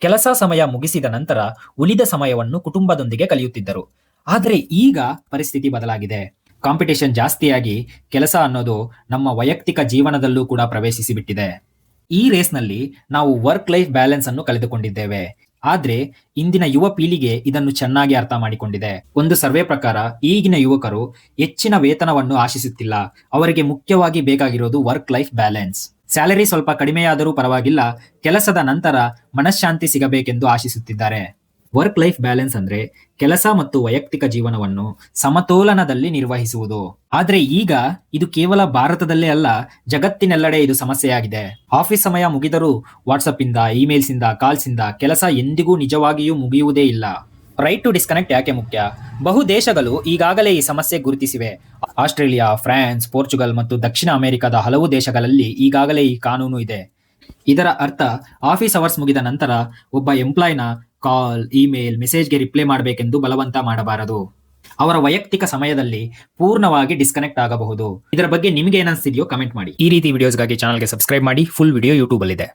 ಕೆಲಸ ಸಮಯ ಮುಗಿಸಿದ ನಂತರ ಉಳಿದ ಸಮಯವನ್ನು ಕುಟುಂಬದೊಂದಿಗೆ ಕಳೆಯುತ್ತಿದ್ದರು. ಆದರೆ ಈಗ ಪರಿಸ್ಥಿತಿ ಬದಲಾಗಿದೆ. ಕಾಂಪಿಟೇಷನ್ ಜಾಸ್ತಿಯಾಗಿ ಕೆಲಸ ಅನ್ನೋದು ನಮ್ಮ ವೈಯಕ್ತಿಕ ಜೀವನದಲ್ಲೂ ಕೂಡ ಪ್ರವೇಶಿಸಿ ಬಿಟ್ಟಿದೆ. ಈ ರೇಸ್ನಲ್ಲಿ ನಾವು ವರ್ಕ್ ಲೈಫ್ ಬ್ಯಾಲೆನ್ಸ್ ಅನ್ನು ಕಳೆದುಕೊಂಡಿದ್ದೇವೆ. ಆದ್ರೆ ಇಂದಿನ ಯುವ ಪೀಳಿಗೆ ಇದನ್ನು ಚೆನ್ನಾಗಿ ಅರ್ಥ ಮಾಡಿಕೊಂಡಿದೆ. ಒಂದು ಸರ್ವೆ ಪ್ರಕಾರ ಈಗಿನ ಯುವಕರು ಹೆಚ್ಚಿನ ವೇತನವನ್ನು ಆಶಿಸುತ್ತಿಲ್ಲ. ಅವರಿಗೆ ಮುಖ್ಯವಾಗಿ ಬೇಕಾಗಿರೋದು ವರ್ಕ್ ಲೈಫ್ ಬ್ಯಾಲೆನ್ಸ್. ಸ್ಯಾಲರಿ ಸ್ವಲ್ಪ ಕಡಿಮೆಯಾದರೂ ಪರವಾಗಿಲ್ಲ, ಕೆಲಸದ ನಂತರ ಮನಃಶಾಂತಿ ಸಿಗಬೇಕೆಂದು ಆಶಿಸುತ್ತಿದ್ದಾರೆ. ವರ್ಕ್ ಲೈಫ್ ಬ್ಯಾಲೆನ್ಸ್ ಅಂದ್ರೆ ಕೆಲಸ ಮತ್ತು ವೈಯಕ್ತಿಕ ಜೀವನವನ್ನು ಸಮತೋಲನದಲ್ಲಿ ನಿರ್ವಹಿಸುವುದು. ಆದ್ರೆ ಈಗ ಇದು ಕೇವಲ ಭಾರತದಲ್ಲೇ ಅಲ್ಲ, ಜಗತ್ತಿನೆಲ್ಲೆಡೆ ಇದು ಸಮಸ್ಯೆಯಾಗಿದೆ. ಆಫೀಸ್ ಸಮಯ ಮುಗಿದರೂ ವಾಟ್ಸಪ್ ಇಂದ, ಇಮೇಲ್ಸ್ ಇಂದ, ಕಾಲ್ಸ್ ಇಂದ ಕೆಲಸ ಎಂದಿಗೂ ನಿಜವಾಗಿಯೂ ಮುಗಿಯುವುದೇ ಇಲ್ಲ. ರೈಟ್ ಟು ಡಿಸ್ಕನೆಕ್ಟ್ ಯಾಕೆ ಮುಖ್ಯ? ಬಹು ದೇಶಗಳು ಈಗಾಗಲೇ ಈ ಸಮಸ್ಯೆ ಗುರುತಿಸಿವೆ. ಆಸ್ಟ್ರೇಲಿಯಾ, ಫ್ರಾನ್ಸ್, ಪೋರ್ಚುಗಲ್ ಮತ್ತು ದಕ್ಷಿಣ ಅಮೆರಿಕದ ಹಲವು ದೇಶಗಳಲ್ಲಿ ಈಗಾಗಲೇ ಈ ಕಾನೂನು ಇದೆ. ಇದರ ಅರ್ಥ ಆಫೀಸ್ ಅವರ್ಸ್ ಮುಗಿದ ನಂತರ ಒಬ್ಬ ಎಂಪ್ಲಾಯ್ನ ಕಾಲ್, ಇಮೇಲ್, ಮೆಸೇಜ್ಗೆ ರಿಪ್ಲೈ ಮಾಡಬೇಕೆಂದು ಬಲವಂತ ಮಾಡಬಾರದು. ಅವರ ವೈಯಕ್ತಿಕ ಸಮಯದಲ್ಲಿ ಪೂರ್ಣವಾಗಿ ಡಿಸ್ಕನೆಕ್ಟ್ ಆಗಬಹುದು. ಇದರ ಬಗ್ಗೆ ನಿಮಗೆ ಏನನ್ಸ್ತಿದೆಯೋ ಕಮೆಂಟ್ ಮಾಡಿ. ಈ ರೀತಿ ವಿಡಿಯೋಸ್ಗಾಗಿ ಚಾನಲ್ಗೆ ಸಬ್ಸ್ಕ್ರೈಬ್ ಮಾಡಿ. ಫುಲ್ ವಿಡಿಯೋ ಯೂಟ್ಯೂಬ್ ಅಲ್ಲಿದೆ.